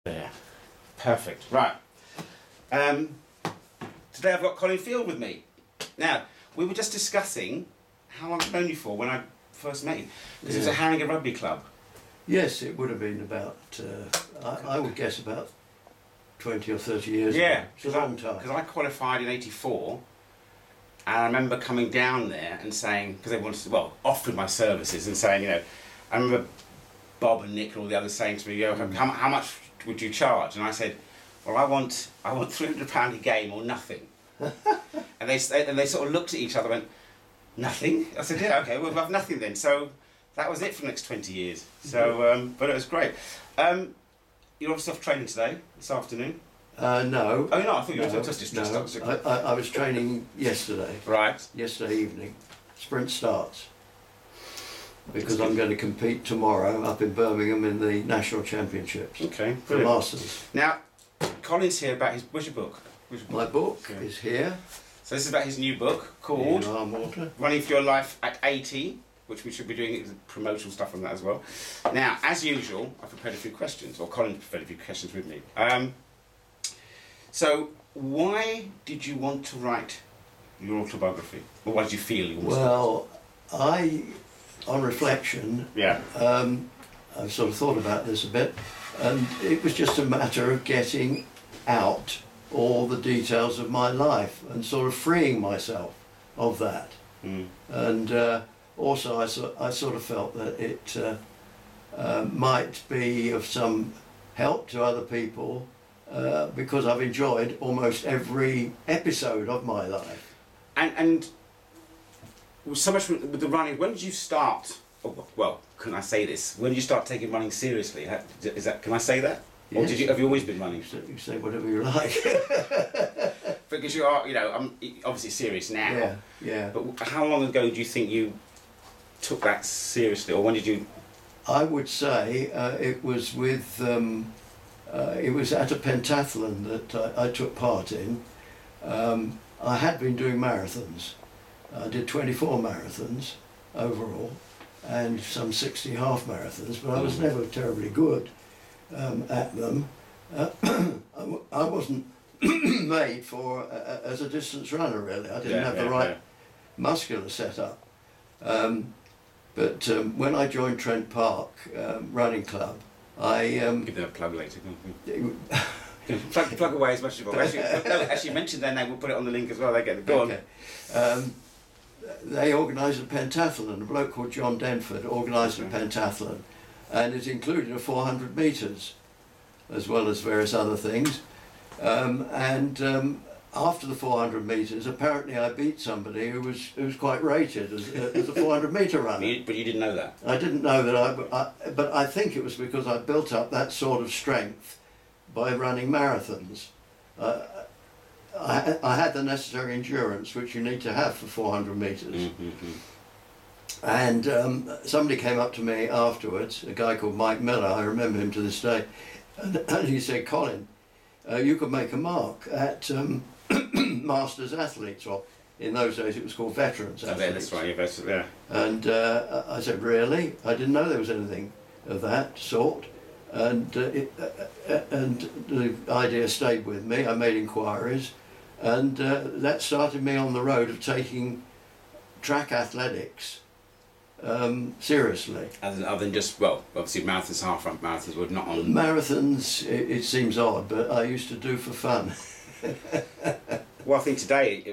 There. Perfect. Right. Today I've got Colin Field with me. Now, we were just discussing how long I've known you for when I first met you. Because it was a Harringay Rugby Club. Yes, it would have been about, I would guess about 20 or 30 years ago. It's a long time. Because I qualified in '84, and I remember coming down there and saying, because they wanted to, well, offering my services and saying, you know, I remember Bob and Nick and all the others saying to me, "Yo, how much would you charge?" And I said, "Well, I want £300 a game or nothing." and they sort of looked at each other and went, "Nothing?" I said, "Yeah, okay, we'll have nothing then." So that was it for the next 20 years. So, but it was great. You're obviously off training today, this afternoon. No. Oh, no, I thought you were just I was training yesterday. Right. Yesterday evening. Sprint starts. Because I'm going to compete tomorrow up in Birmingham in the National Championships. Okay, for Masters. Now, Colin's here about his... Where's your book? My book is here. So this is about his new book called Running for Your Life at 80, which we should be doing promotional stuff on that as well. Now, as usual, I've prepared a few questions, or Colin prepared a few questions with me. So, why did you want to write your autobiography? Or why did you feel you wanted to? Well, on reflection, I've sort of thought about this a bit, and it was just a matter of getting out all the details of my life and sort of freeing myself of that. And also I sort of felt that it might be of some help to other people because I've enjoyed almost every episode of my life. And so much with the running, when did you start, well, can I say this, when did you start taking running seriously? Can I say that? Yes. Or have you always been running? You say whatever you like. Because you are, you know, I'm obviously serious now. Yeah. But how long ago do you think you took that seriously, or when did you? I would say it was with, it was at a pentathlon that I took part in. I had been doing marathons. I did 24 marathons overall and some 60 half marathons, but I was never terribly good at them. I wasn't made for as a distance runner, really. I didn't have the right muscular setup. But when I joined Trent Park Running Club, I... Give them a plug later, can't we? plug away as much as you want. Actually mention their name, we'll put it on the link as well. They get it. Go on. They organised a pentathlon. A bloke called John Denford organised a pentathlon, and it included a 400 metres as well as various other things. After the 400 metres, apparently I beat somebody who was quite rated as a 400 metre runner. But you didn't know that? I didn't know that, but I think it was because I built up that sort of strength by running marathons. I had the necessary endurance which you need to have for 400 metres. And somebody came up to me afterwards, a guy called Mike Miller, I remember him to this day, and he said, "Colin, you could make a mark at Masters athletes," or in those days it was called veterans athletes. That's right, yeah. And I said, "Really? I didn't know there was anything of that sort." And the idea stayed with me. I made inquiries, and that started me on the road of taking track athletics seriously. Other than just, well, obviously marathons, half marathons were not on... Marathons, it seems odd, but I used to do for fun. Well, I think today,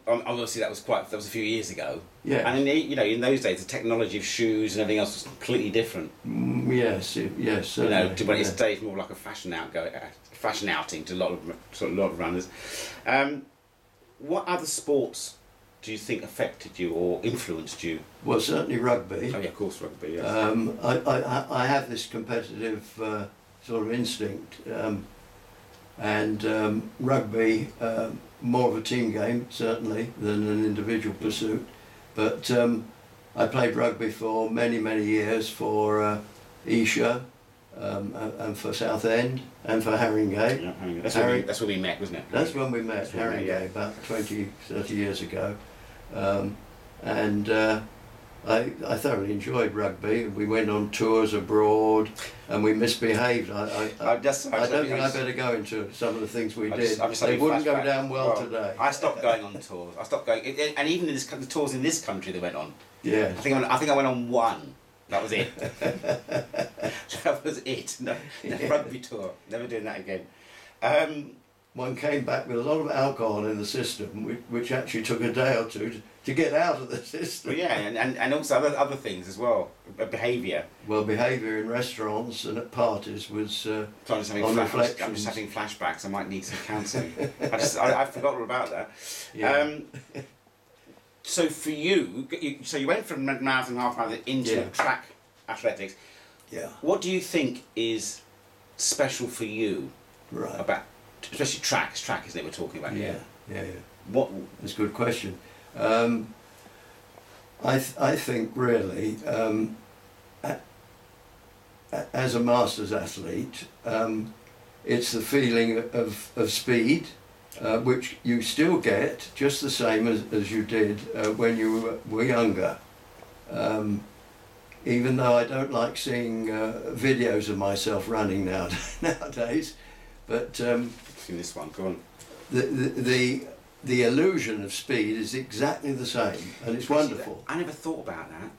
obviously that was a few years ago. Yeah. And in those days, the technology of shoes and everything else was completely different. Yes, certainly. But it's today it's more like a fashion outing to a lot of runners. What other sports do you think affected you or influenced you? Well, certainly rugby. Oh yeah, of course, rugby. Yes. I have this competitive sort of instinct, and rugby. More of a team game, certainly, than an individual pursuit. But I played rugby for many, many years for Esher and for Southend and for Harringay. Yeah, Harringay. That's when we met, wasn't it? That's when we met, Harringay, about 20, 30 years ago. I thoroughly enjoyed rugby. We went on tours abroad and we misbehaved. I don't think I better go into some of the things we did. They wouldn't go down well today. I stopped going on tours. I stopped going, and even in the tours in this country they went on. Yeah. I think I went on one. That was it. That was it. No rugby tour. Never doing that again. One came back with a lot of alcohol in the system, which actually took a day or two to get out of the system. Well, yeah, and also other things as well, behaviour. Well, behaviour in restaurants and at parties was on reflection. I'm just having flashbacks. I might need some counselling. I forgot all about that. Yeah. So for you went from marathon, half marathon into track athletics. Yeah. What do you think is special for you about, especially track, isn't it, we're talking about here? Yeah. What? That's a good question. I think really, as a masters athlete, it's the feeling of speed, which you still get just the same as you did when you were younger. Even though I don't like seeing videos of myself running nowadays, but I've seen this one. Go on. The illusion of speed is exactly the same, and it's wonderful. I never thought about that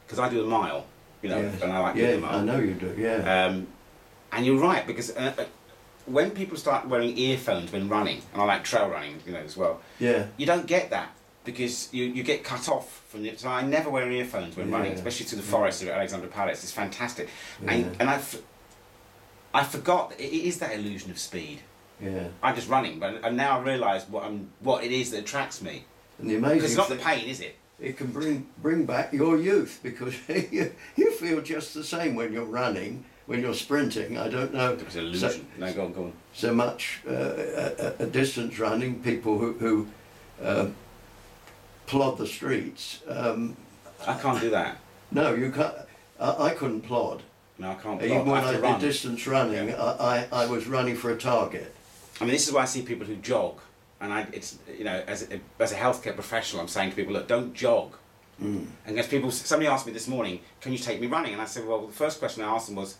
because I do a mile, and I like doing a mile. I know you do. Yeah. And you're right, because when people start wearing earphones when running, and I like trail running, as well. Yeah. You don't get that because you get cut off from the. So I never wear earphones when running, especially through the forest at Alexandra Palace. It's fantastic, and I forgot that it is that illusion of speed. Yeah. I'm just running, and now I realise what it is that attracts me. And the amazing because it's not the pain, is it? It can bring back your youth, because you feel just the same when you're running, when you're sprinting. I don't know. It was an illusion. No, go on. So much a distance running, people who plod the streets. I can't do that. No, you can't. I couldn't plod. No, I can't plod. Even when I did distance running, I was running for a target. I mean, this is why I see people who jog, and as a healthcare professional, I'm saying to people, look, don't jog. And as somebody asked me this morning, can you take me running? And I said, well, the first question I asked them was,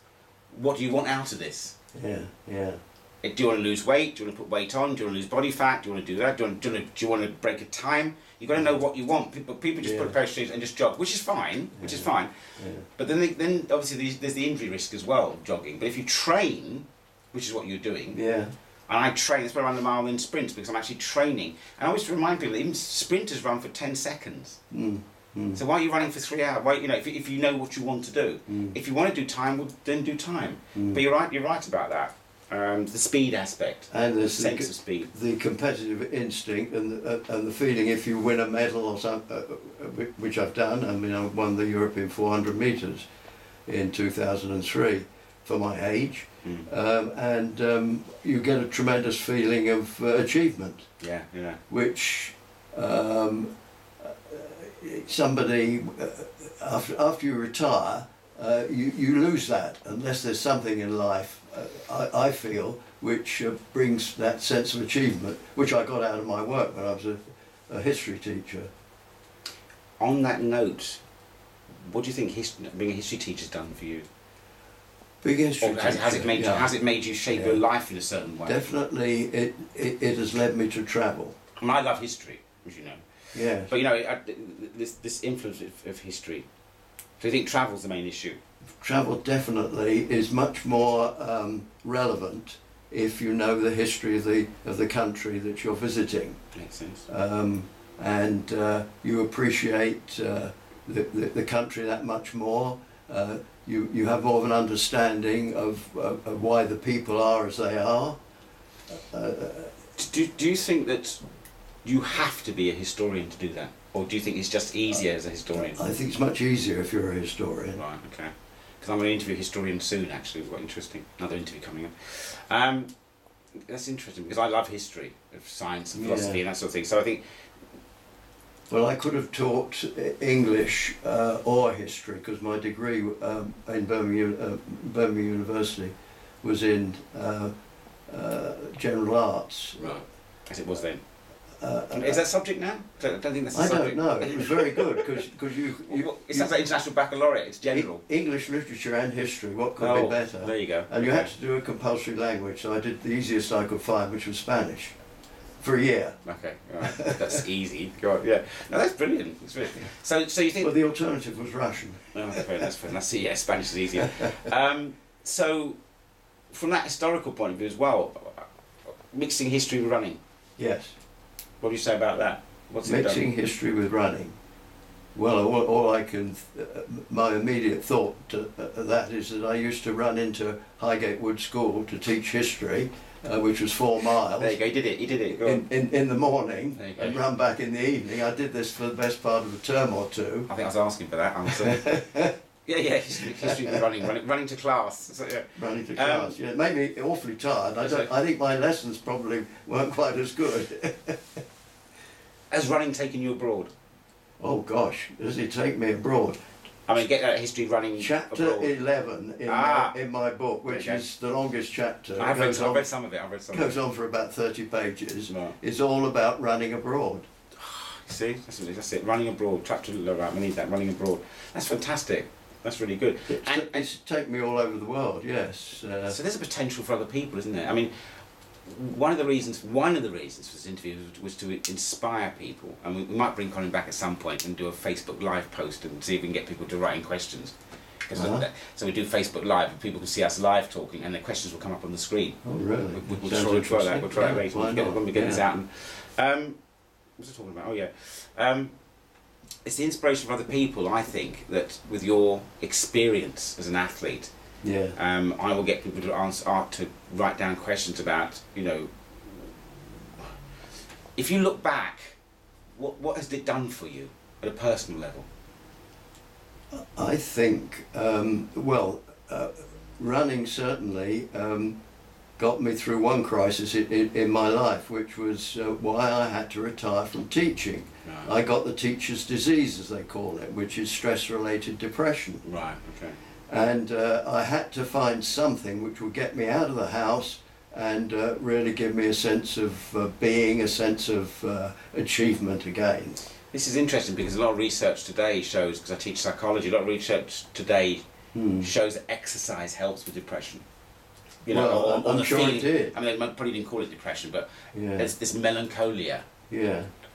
what do you want out of this? Yeah. Do you want to lose weight? Do you want to put weight on? Do you want to lose body fat? Do you want to do that? Do you want to break a time? You've got to know what you want. People just put a pair of shoes and just jog, which is fine. Yeah. But then obviously there's the injury risk as well of jogging. But if you train, which is what you're doing, and I train, that's why I run the mile in sprints, because I'm actually training. And I always remind people that even sprinters run for 10 seconds. So why are you running for 3 hours? Why, if you know what you want to do. If you want to do time, well, then do time. But you're right about that. The speed aspect, and the sense of speed, the competitive instinct, and the feeling if you win a medal or something, which I've done. I mean, I won the European 400 metres in 2003 for my age, and you get a tremendous feeling of achievement. Yeah. Which somebody after you retire, you lose that unless there's something in life. I feel which brings that sense of achievement, which I got out of my work when I was a history teacher. On that note, what do you think being a history teacher's done for you? Being a history teacher, has it made you shape your life in a certain way? Definitely, it has led me to travel. And I love history, as you know. Yeah. But this influence of history. Do you think travel's the main issue? Travel definitely is much more relevant if you know the history of the country that you're visiting. Makes sense. And you appreciate the country that much more. You have more of an understanding of why the people are as they are. Do you think that you have to be a historian to do that? Or do you think it's just easier as a historian? I think it's much easier if you're a historian. Right, okay. Because I'm going to interview a historian soon, actually. It's quite interesting. Another interview coming up. That's interesting, because I love history, of science and philosophy and that sort of thing. So I think... Well, I could have taught English or history, because my degree in Birmingham University was in general arts. Right, as it was then. Is that subject now? I don't think that's a I subject. don't know. It was very good because it sounds like International Baccalaureate. It's general. English literature and history. What could be better? There you go. And you had to do a compulsory language, so I did the easiest I could find, which was Spanish, for a year. Okay, all right. That's easy. Go on, yeah. No, that's brilliant. It's brilliant. So you think? Well, the alternative was Russian. Oh, that's fair. That's fair. That's yeah. Spanish is easier. So, from that historical point of view as well, mixing history with running. Yes. What do you say about that? What's it Mixing done? history with running. Well, all I can, my immediate thought to that is that I used to run into Highgate Wood School to teach history, which was 4 miles. There you go. You did it. You did it. Go on. In the morning and run back in the evening. I did this for the best part of a term or two. I think I was asking for that answer. Yeah, history with running to class. So, yeah. Running to class, yeah. It made me awfully tired. I think my lessons probably weren't quite as good. Has running taken you abroad? Oh gosh, does it take me abroad? I mean, get that history running Chapter abroad. 11 in my book, which is the longest chapter. I've read some of it. Goes on for about 30 pages. Right. It's all about running abroad. See, that's it. Running abroad. Chapter 11. We need that. Running abroad. That's fantastic. That's really good. It's taken me all over the world. Yes. So there's a potential for other people, isn't there? I mean, one of the reasons for this interview was to inspire people, and we might bring Colin back at some point and do a Facebook Live post and see if we can get people to write in questions. So we do Facebook Live, and people can see us live talking, and the questions will come up on the screen. Oh, really? We'll try that. We'll try that later when we get this out. And, what was I talking about? Oh yeah. It's the inspiration for other people. I think that with your experience as an athlete. Yeah. I will get people to write down questions about, if you look back, what has it done for you at a personal level? I think, running certainly got me through one crisis in my life, which was why I had to retire from teaching. Right. I got the teacher's disease, as they call it, which is stress-related depression. Right, okay. And I had to find something which would get me out of the house and really give me a sense of being, a sense of achievement again. This is interesting because a lot of research today shows, because I teach psychology, a lot of research today shows that exercise helps with depression. I'm sure it did. I mean, they probably didn't call it depression, but there's this melancholia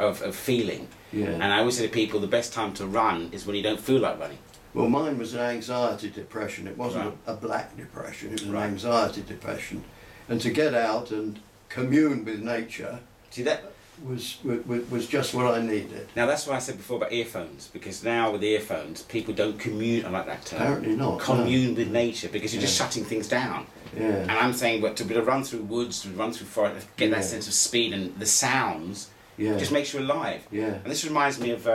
of feeling. Yeah. And I always say to people, the best time to run is when you don't feel like running. Well, mine was an anxiety depression. It wasn't a black depression, it was an anxiety depression. And to get out and commune with nature was just what I needed. Now that's why I said before about earphones, because now with earphones, people don't commune, I like that term. Apparently not. Commune with nature, because you're just shutting things down. Yeah. And I'm saying, to be able to run through woods, to run through forest, get that sense of speed and the sounds, just makes you alive. Yeah. And this reminds me of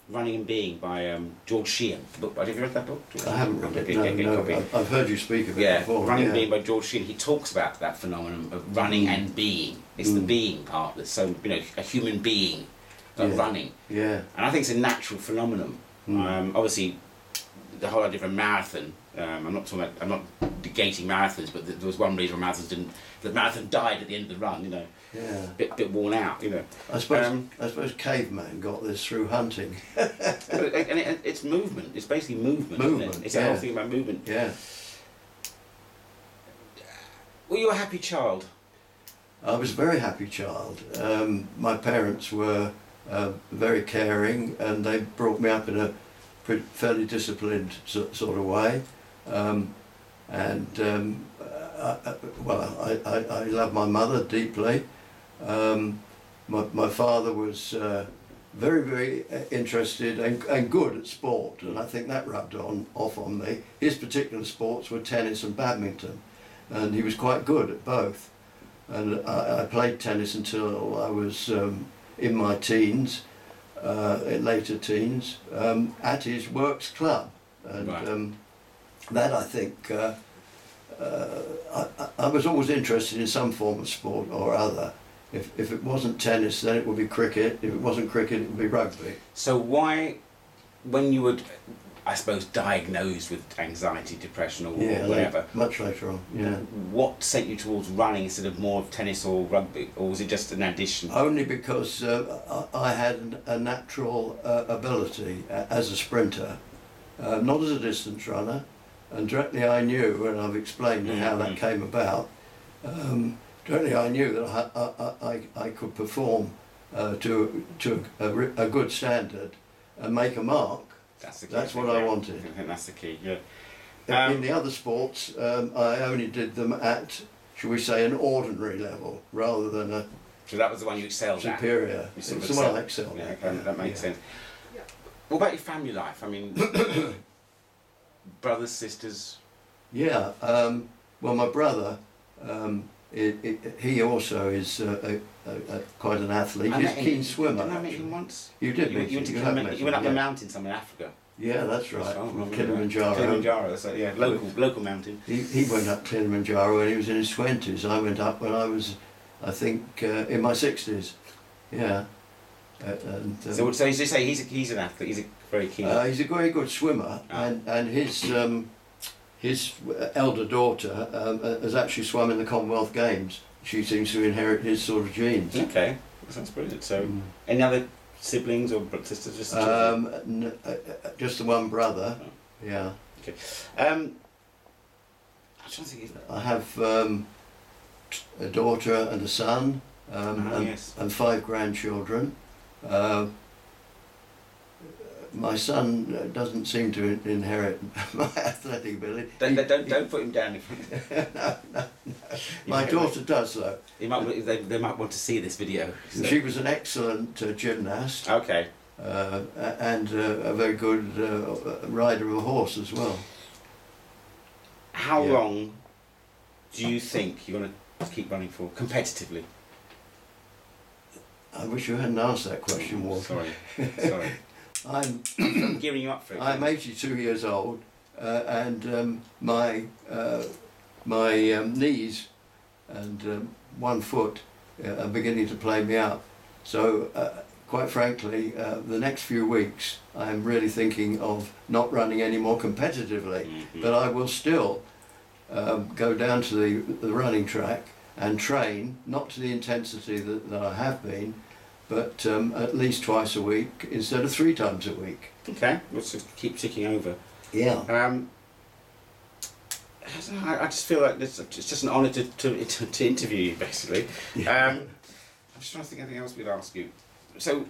Running and Being by George Sheehan. Have you read that book? I haven't read it. No. I've heard you speak of it before. Running and Being by George Sheehan. He talks about that phenomenon of running and being. It's the being part that's so, a human being running. Yeah. And I think it's a natural phenomenon. Obviously, the whole idea of a marathon. I'm not negating marathons, but there was one reason the marathon died at the end of the run. Yeah. Bit worn out. I suppose caveman got this through hunting. And it's movement. It's basically movement. Isn't it? It's a whole thing about movement. Yeah. Were you a happy child? I was a very happy child. My parents were very caring, and they brought me up in a fairly disciplined sort of way. I love my mother deeply. My father was very, very interested and good at sport, and I think that rubbed off on me. His particular sports were tennis and badminton, and he was quite good at both. And I played tennis until I was in my teens, later teens, at his works club. And that, I think, I was always interested in some form of sport or other. If it wasn't tennis, then it would be cricket. If it wasn't cricket, it would be rugby. So why, when you would, I suppose, diagnosed with anxiety, depression, or Yeah, whatever. much later on, yeah. What sent you towards running instead of more of tennis or rugby, or was it just an addition? Only because I had a natural ability as a sprinter, not as a distance runner, and directly I knew, and I've explained how that came about, directly I knew that I could perform to a good standard and make a mark. That's the key. That's what I wanted. I think that's the key, yeah. In the other sports, I only did them at, shall we say, an ordinary level rather than a So that was the one you excelled superior. at? It's the one I excelled at. Yeah, that makes sense. What about your family life? I mean, brothers, sisters? Yeah, well, my brother, he also is quite an athlete. He's a keen swimmer. Didn't I meet him once? You did meet him. You went up the mountain somewhere in Africa. Yeah, that's right. Kilimanjaro. Kilimanjaro, so yeah, local mountain. He went up Kilimanjaro when he was in his 20s. I went up when I was, I think, in my 60s. Yeah. So you say he's an athlete. He's a very keen. He's a very good swimmer, and his elder daughter has actually swum in the Commonwealth Games. She seems to inherit his sort of genes. Okay, that sounds brilliant. So, any other siblings or sisters? Just just the one brother. Oh. Yeah. Okay. I'm trying to think. I have a daughter and a son, and 5 grandchildren. My son doesn't seem to inherit my athletic ability. Don't put him down. No. My daughter does though. They might want to see this video. So. She was an excellent gymnast. Okay. And a very good rider of a horse as well. How long do you think you're going to keep running for competitively? I wish you hadn't asked that question, Walter. Sorry. I'm gearing you up for it. I'm 82 years old, and my knees and one foot are beginning to play me up. So, quite frankly, the next few weeks I'm really thinking of not running any more competitively, but I will still go down to the running track and train, not to the intensity that I have been, but at least twice a week instead of 3 times a week. Okay, let's just keep ticking over. Yeah. I just feel like it's just an honour to interview you, basically. Yeah. I'm just trying to think of anything else we'd ask you. So,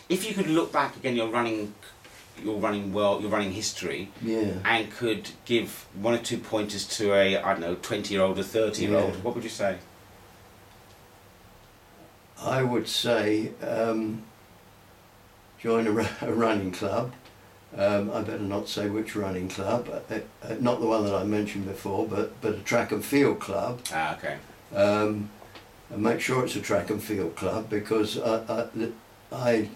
if you could look back again, your running history, and could give 1 or 2 pointers to a 20-year-old or 30-year-old, what would you say? I would say join a running club. I better not say which running club, not the one that I mentioned before, but a track and field club. Okay. And make sure it's a track and field club, because I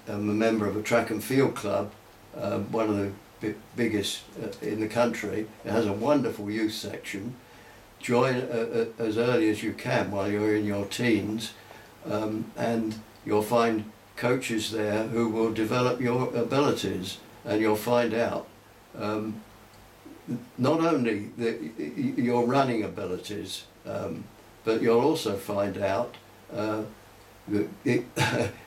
am a member of a track and field club, one of the biggest in the country. It has a wonderful youth section. Join as early as you can while you're in your teens. And you'll find coaches there who will develop your abilities, and you'll find out not only your running abilities, but you'll also find out that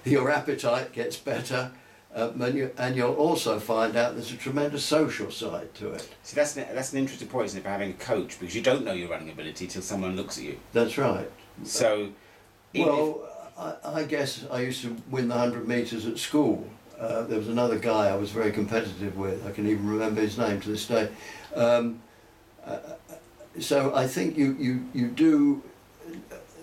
your appetite gets better, and you'll also find out there's a tremendous social side to it. See, that's an interesting point, isn't it, for having a coach, because you don't know your running ability till someone looks at you. That's right. So. Well, I guess I used to win the 100 metres at school. There was another guy I was very competitive with. I can even remember his name to this day. So I think you do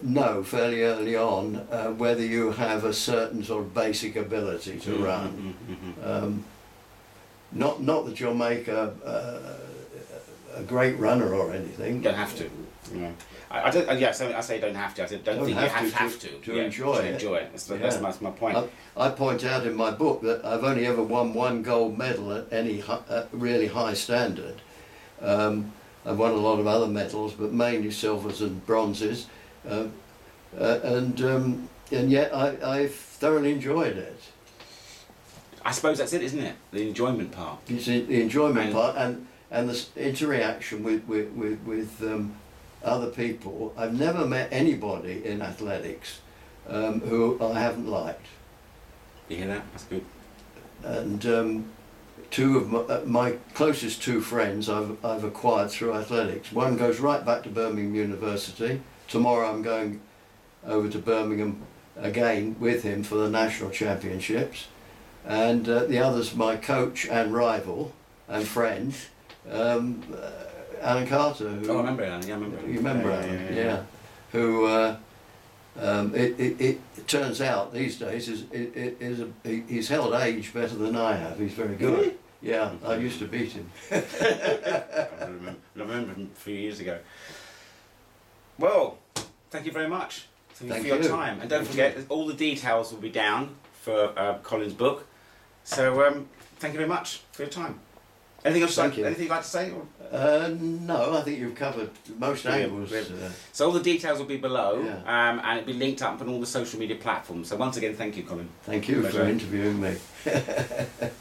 know fairly early on whether you have a certain sort of basic ability to run. Not that you'll make a great runner or anything. You don't have to. Yeah. I say don't have to. I said don't think you have to enjoy it. Enjoy it. That's my point. I point out in my book that I've only ever won 1 gold medal at any really high standard. I've won a lot of other medals, but mainly silvers and bronzes, and yet I've thoroughly enjoyed it. I suppose that's it, isn't it? The enjoyment part. It's the enjoyment part and the interaction with other people. I've never met anybody in athletics who I haven't liked. You hear that? That's good. And two of my closest two friends I've acquired through athletics. One goes right back to Birmingham University. Tomorrow I'm going over to Birmingham again with him for the national championships. And the other's my coach and rival and friend, Alan Carter. Who, I remember Alan. Yeah, I remember. You remember Alan? Yeah. Who it turns out these days he's held age better than I have. He's very good. Really? Yeah, I used to beat him. I remember him a few years ago. Well, thank you very much for your time. And don't forget, all the details will be down for Colin's book. So thank you very much for your time. Anything else? Anything you'd like to say? No, I think you've covered most angles. So all the details will be below, yeah. And it'll be linked up on all the social media platforms. So once again, thank you, Colin. Thank you for interviewing me.